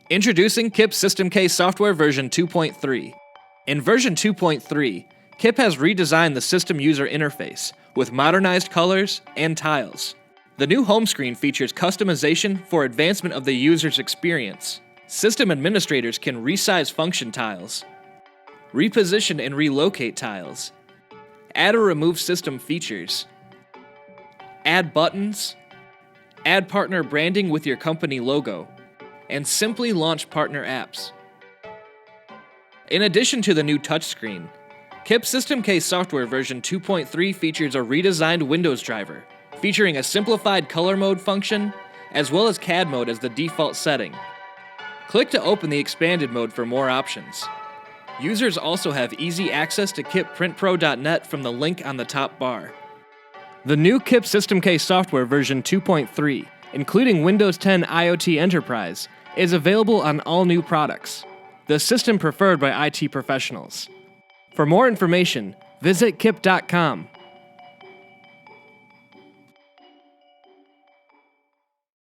Introducing KIP System K Software version 2.3. In version 2.3, KIP has redesigned the system user interface with modernized colors and tiles. The new home screen features customization for advancement of the user's experience. System administrators can resize function tiles, reposition and relocate tiles, add or remove system features, add buttons, add partner branding with your company logo, and simply launch partner apps. In addition to the new touchscreen, KIP System K Software version 2.3 features a redesigned Windows Driver, featuring a simplified color mode function, as well as CAD mode as the default setting. Click to open the expanded mode for more options. Users also have easy access to KIPPrintPro.net from the link on the top bar. The new KIP System K Software version 2.3, including Windows 10 IoT Enterprise, is available on all new products, the system preferred by IT professionals. For more information, visit kip.com.